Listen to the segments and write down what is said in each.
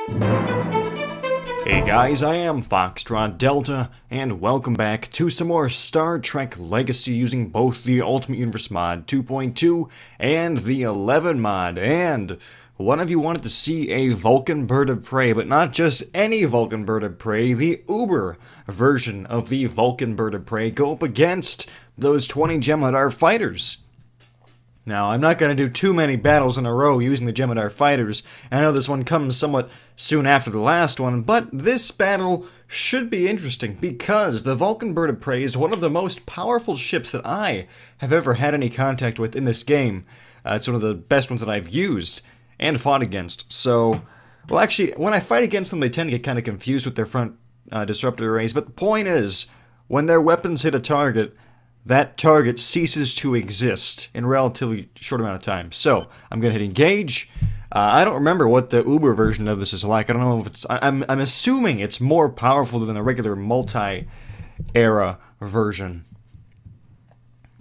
Hey guys, I am Foxtrot Delta, and welcome back to some more Star Trek Legacy using both the Ultimate Universe mod 2.2 and the 11 mod. And one of you wanted to see a Vulcan bird of prey, but not just any Vulcan bird of prey, the Uber version of the Vulcan bird of prey go up against those 20 Jem'Hadar fighters. Now, I'm not going to do too many battles in a row using the Jem'Hadar fighters. I know this one comes somewhat soon after the last one, but this battle should be interesting because the Vulcan Bird of Prey is one of the most powerful ships that I have ever had any contact with in this game. It's one of the best ones that I've used and fought against. So, well actually, when I fight against them, they tend to get kind of confused with their front disruptor arrays, but the point is, when their weapons hit a target, that target ceases to exist in a relatively short amount of time. So, I'm going to hit engage. I don't remember what the Uber version of this is like. I don't know if it's... I'm assuming it's more powerful than the regular multi-era version.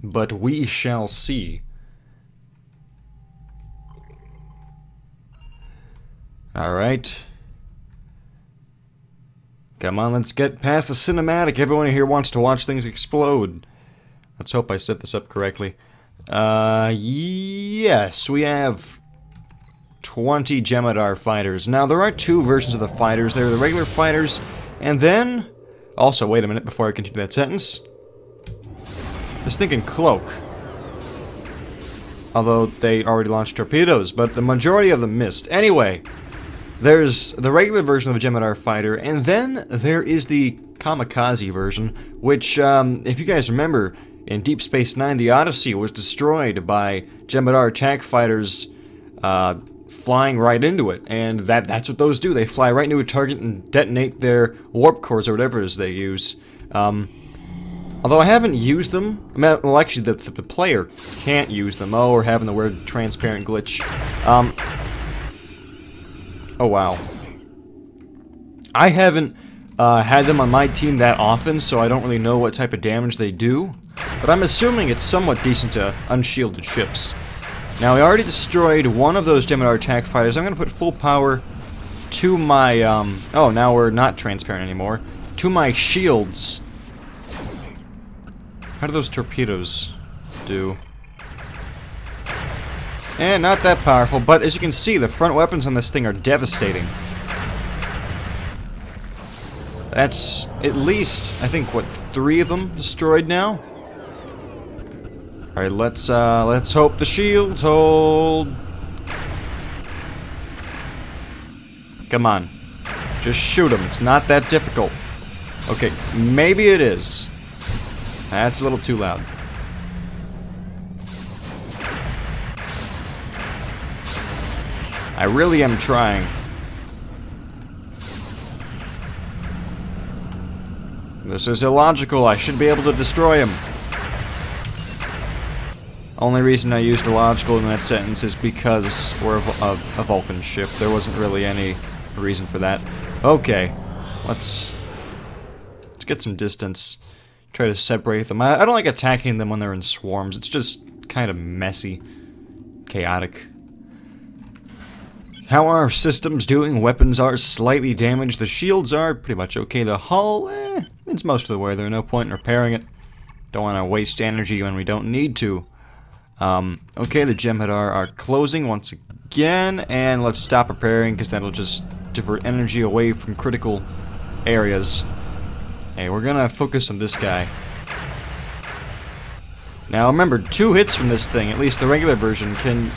But we shall see. Alright. Come on, let's get past the cinematic. Everyone here wants to watch things explode. Let's hope I set this up correctly. Yes, we have 20 Jem'Hadar fighters. Now, there are two versions of the fighters. There are the regular fighters, and then... Also, wait a minute before I continue that sentence. I was thinking cloak. Although, they already launched torpedoes, but the majority of them missed. Anyway, there's the regular version of a Jem'Hadar fighter, and then there is the kamikaze version, which, if you guys remember... In Deep Space Nine, the Odyssey was destroyed by Jem'Hadar attack fighters flying right into it, and that's what those do. They fly right into a target and detonate their warp cores or whatever it is they use. Although I haven't used them, well actually the player can't use them. Oh, we're having the weird transparent glitch. Oh wow. I haven't had them on my team that often, so I don't really know what type of damage they do. But I'm assuming it's somewhat decent to unshielded ships. Now, we already destroyed one of those Jem'Hadar attack fighters. I'm going to put full power to my, oh, now we're not transparent anymore. To my shields. How do those torpedoes do? And not that powerful, but as you can see, the front weapons on this thing are devastating. That's at least, I think, what, 3 of them destroyed now? Alright, let's hope the shields hold. Come on. Just shoot them. It's not that difficult. Okay, maybe it is. That's a little too loud. I really am trying. This is illogical. I should be able to destroy him. Only reason I used illogical in that sentence is because we're a Vulcan ship. There wasn't really any reason for that. Okay, let's get some distance. Try to separate them. I don't like attacking them when they're in swarms. It's just kind of messy, chaotic. How are our systems doing? Weapons are slightly damaged. The shields are pretty much okay. The hull, it's most of the way. There's no point in repairing it. Don't want to waste energy when we don't need to. Okay, the Jem'Hadar are closing once again, and let's stop repairing because that'll just divert energy away from critical areas. Hey, we're gonna focus on this guy. Now remember, 2 hits from this thing, at least the regular version, can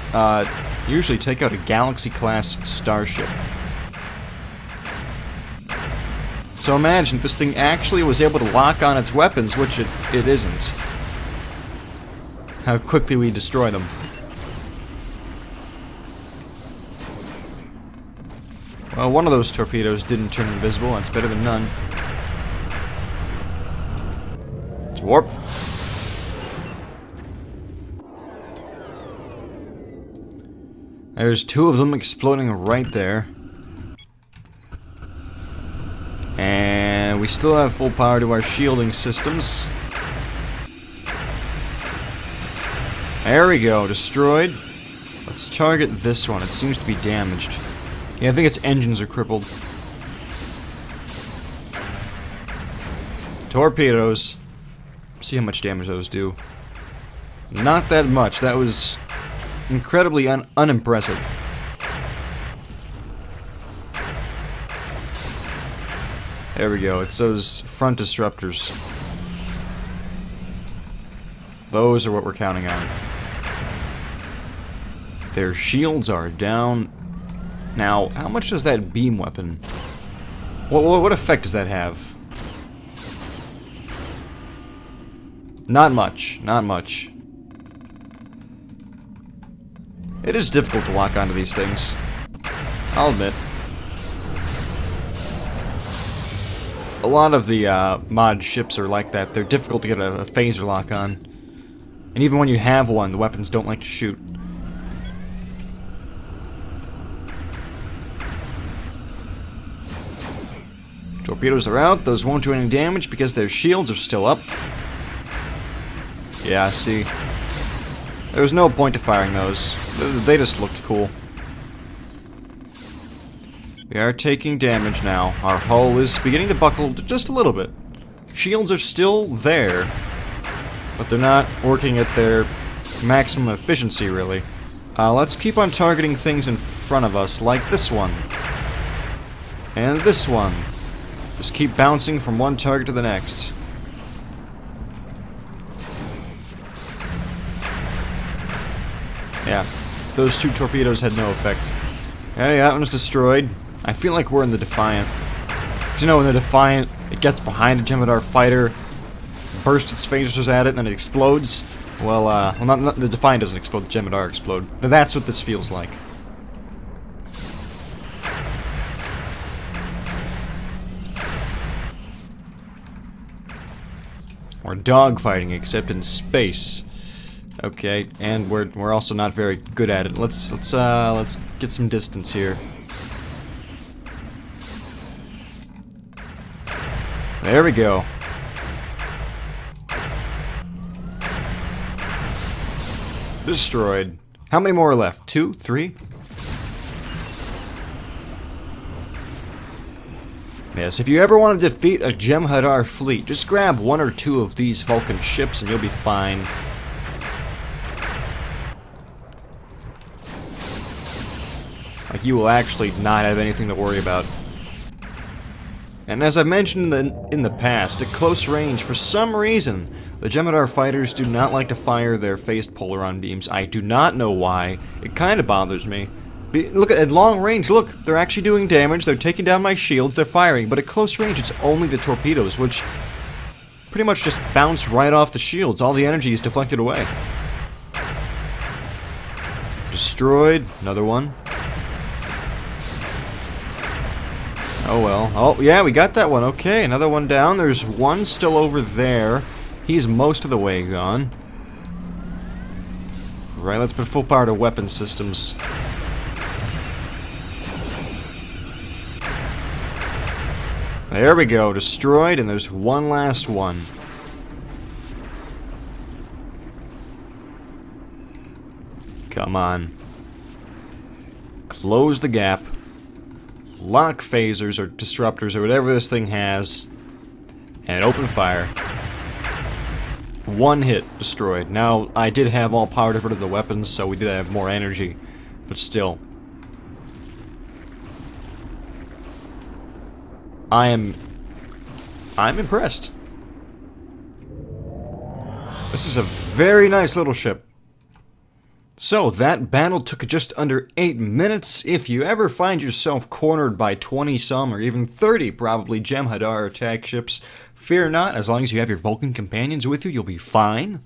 usually take out a Galaxy-class starship. So imagine if this thing actually was able to lock on its weapons, which it isn't. How quickly we destroy them. Well, one of those torpedoes didn't turn invisible. That's better than none. Let's warp. There's 2 of them exploding right there. And we still have full power to our shielding systems. There we go, destroyed. Let's target this one. It seems to be damaged. Yeah, I think its engines are crippled. Torpedoes. See how much damage those do. Not that much. That was incredibly unimpressive. There we go. It's those front disruptors. Those are what we're counting on. Their shields are down. Now, how much does that beam weapon... What effect does that have? Not much. Not much. It is difficult to lock onto these things. I'll admit. A lot of the mod ships are like that. They're difficult to get a phaser lock on. And even when you have one, the weapons don't like to shoot. Torpedoes are out. Those won't do any damage because their shields are still up. Yeah, see. There was no point to firing those. They just looked cool. We are taking damage now. Our hull is beginning to buckle just a little bit. Shields are still there, but they're not working at their maximum efficiency, really. Let's keep on targeting things in front of us, like this one. And this one. Just keep bouncing from one target to the next. Yeah, those two torpedoes had no effect. Yeah, that one's destroyed. I feel like we're in the Defiant. Because you know, in the Defiant, it gets behind a Jem'Hadar fighter, bursts its phasers at it, and then it explodes. Well, not the Defiant doesn't explode, the Jem'Hadar explode. But that's what this feels like. We're dogfighting, except in space. Okay, and we're also not very good at it. Let's get some distance here. There we go. Destroyed. How many more are left? 2? 3? Yes, if you ever want to defeat a Jem'Hadar fleet, just grab 1 or 2 of these Vulcan ships and you'll be fine. Like, you will actually not have anything to worry about. And as I mentioned in the past, at close range, for some reason, the Jem'Hadar fighters do not like to fire their phased polaron beams. I do not know why. It kind of bothers me. Look, at long range, look, they're actually doing damage, they're taking down my shields, they're firing, but at close range it's only the torpedoes, which pretty much just bounce right off the shields. All the energy is deflected away. Destroyed. Another one. Oh well. Oh, yeah, we got that one. Okay, another one down. There's one still over there. He's most of the way gone. Right, let's put full power to weapon systems. There we go, destroyed, and there's one last one. Come on. Close the gap. Lock phasers or disruptors or whatever this thing has. And open fire. One hit, destroyed. Now, I did have all power diverted to the weapons, so we did have more energy. But still. I'm impressed. This is a very nice little ship. So, that battle took just under 8 minutes. If you ever find yourself cornered by 20-some or even 30 probably Jem'Hadar attack ships, fear not. As long as you have your Vulcan companions with you, you'll be fine.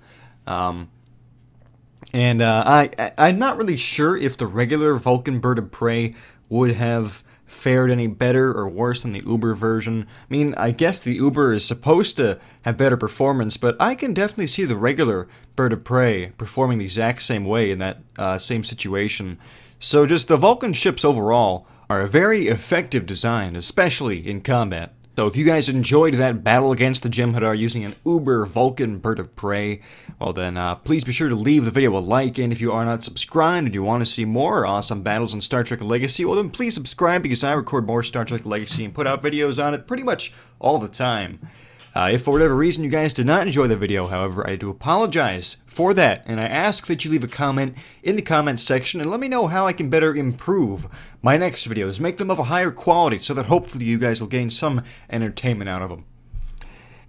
I'm not really sure if the regular Vulcan bird of prey would have fared any better or worse than the Uber version. I mean, I guess the Uber is supposed to have better performance, but I can definitely see the regular bird of prey performing the exact same way in that same situation. So just the Vulcan ships overall are a very effective design, especially in combat. So if you guys enjoyed that battle against the Jem'Hadar using an uber Vulcan bird of prey, well then please be sure to leave the video a like, and if you are not subscribed and you want to see more awesome battles in Star Trek Legacy, well then please subscribe, because I record more Star Trek Legacy and put out videos on it pretty much all the time. If for whatever reason you guys did not enjoy the video, however, I do apologize for that, and I ask that you leave a comment in the comment section and let me know how I can better improve my next videos, make them of a higher quality, so that hopefully you guys will gain some entertainment out of them.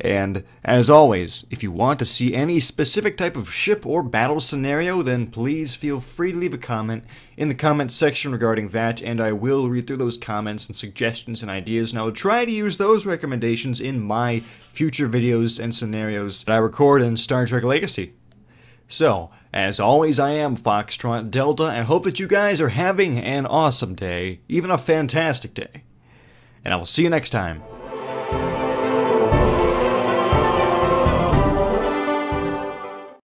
And, as always, if you want to see any specific type of ship or battle scenario, then please feel free to leave a comment in the comment section regarding that, and I will read through those comments and suggestions and ideas, and I will try to use those recommendations in my future videos and scenarios that I record in Star Trek Legacy. So, as always, I am Foxtrot Delta, and I hope that you guys are having an awesome day, even a fantastic day. And I will see you next time.